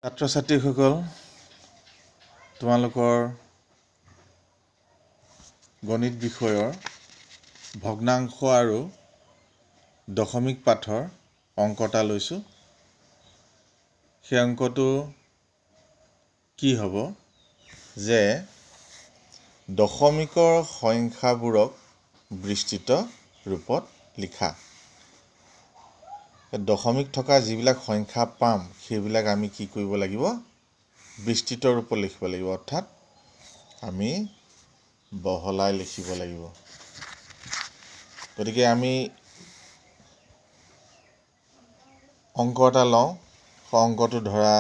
ছাত্ৰ-ছাত্ৰীসকল তোমালোকৰ গণিত বিষয়ৰ ভগ্নাংশ আৰু দশমিক পাঠৰ অংক এটা লৈছোঁ। সেই অংকটো কি হ'ব যে দশমিকৰ সংখ্যাবোৰক বিস্তৃত ৰূপত লিখা। দশমিক থকা যিবিলাক সংখ্যা পাম সেইবিলাক আমি কি কৰিব লাগিব, বিস্তৃত ৰূপত লিখিব লাগিব, অৰ্থাৎ আমি বহলাই লিখিব লাগিব। গতিকে আমি অংক এটা লওঁ। অংকটো ধৰা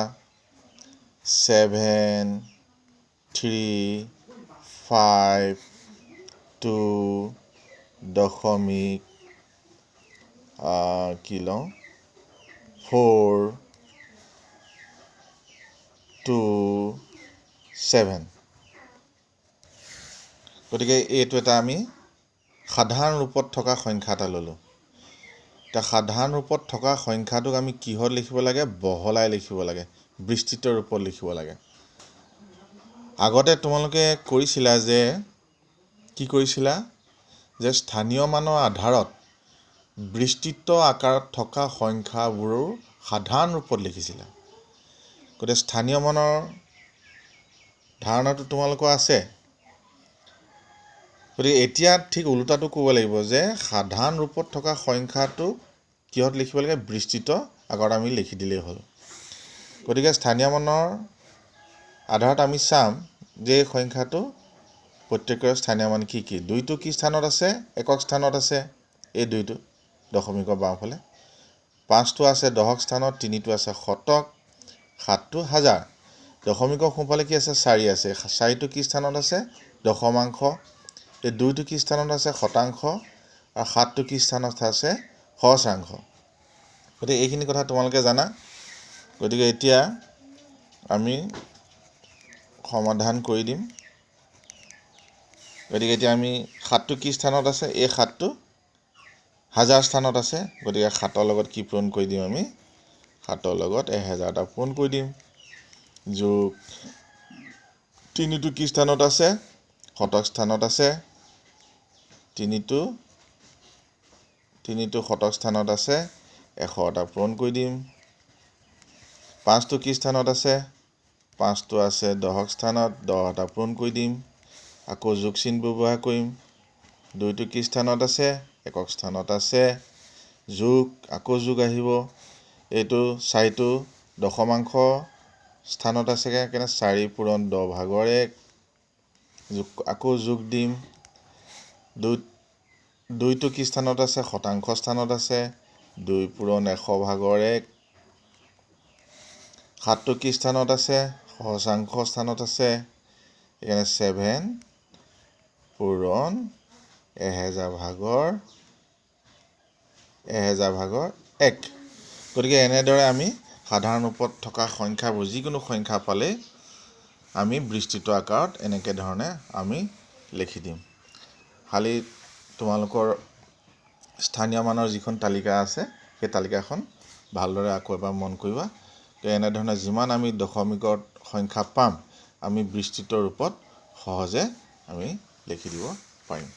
7.427। গতিকে এইটো এটা আমি সাধাৰণ ৰূপত থকা সংখ্যা এটা ল'লোঁ। এতিয়া সাধাৰণ ৰূপত থকা সংখ্যাটোক আমি কিহত লিখিব লাগে, বহলাই লিখিব লাগে, বিস্তৃত ৰূপত লিখিব লাগে। আগতে তোমালোকে কৰিছিলা যে কি কৰিছিলা, যে স্থানীয় মানৰ আধাৰত বিস্তৃত আকাৰত থকা সংখ্যাবোৰো সাধাৰণ ৰূপত লিখিছিলা। গতিকে স্থানীয় মানৰ ধাৰণাটো তোমালোকৰ আছে। গতিকে এতিয়া ঠিক ওলোটাটো ক'ব লাগিব যে সাধাৰণ ৰূপত থকা সংখ্যাটো কিহত লিখিব লাগে, বিস্তৃত আকাৰত আমি লিখি দিলেই হ'ল। গতিকে স্থানীয় মানৰ আধাৰত আমি চাম যে এই সংখ্যাটো প্ৰত্যেকৰে স্থানীয় মান কি কি। 2টো কি স্থানত আছে, একক স্থানত আছে, এই 2টো দশমিকৰ বাওঁফালে। 5টো আছে দশক স্থানত, 3টো আছে শতক, 7টো হাজাৰ। দশমিকৰ সোঁফালে কি আছে, 4 আছে। 4টো কি স্থানত আছে, দশমাংশ। এই 2টো কি স্থানত আছে, শতাংশ, আৰু 7টো কি স্থানত আছে, সহস্ৰাংশ। গতিকে এইখিনি কথা তোমালোকে জানা। গতিকে এতিয়া আমি সমাধান কৰি দিম। গতিকে এতিয়া আমি 7টো কি স্থানত আছে, এই 7টো হাজাৰ স্থানত আছে। গতিকে 7ৰ লগত কি পূৰণ কৰি দিম, আমি 7ৰ লগত 1000 এটা পূৰণ কৰি দিম। যোগ 3টো কি স্থানত আছে, শতক স্থানত আছে। 3টো শতক স্থানত আছে, 100 এটা পূৰণ কৰি দিম। 5টো কি স্থানত আছে, 5টো আছে দশক স্থানত, 10 এটা পূৰণ কৰি দিম। আকৌ যোগ চিন ব্যৱহাৰ কৰিম। 2টো কি স্থানত আছে, একক স্থানত আছে, যোগ, আকৌ যোগ আহিব। এইটো 4টো দশমাংশ স্থানত আছে, সেইকাৰণে 4 পূৰণ 10 ভাগৰ 1, যোগ, আকৌ যোগ দিম। 2টো কি স্থানত আছে, শতাংশ স্থানত আছে, 2 পূৰণ 100 ভাগৰ 1। 7টো কি স্থানত আছে, সহস্ৰাংশ স্থানত আছে, সেইকাৰণে 7 পূৰণ 1000 ভাগৰ 1। গতিকে এনেদৰে আমি সাধাৰণ ৰূপত থকা সংখ্যাবোৰ যিকোনো সংখ্যা পালে আমি বিস্তৃত আকাৰত এনেকৈ ধৰণে আমি লিখি দিম। খালি তোমালোকৰ স্থানীয় মানৰ যিখন তালিকা আছে সেই তালিকাখন ভালদৰে আকৌ এবাৰ মন কৰিবা। এনেধৰণে যিমান আমি দশমিকৰ সংখ্যা পাম আমি বিস্তৃত ৰূপত সহজে আমি লিখি দিব পাৰিম।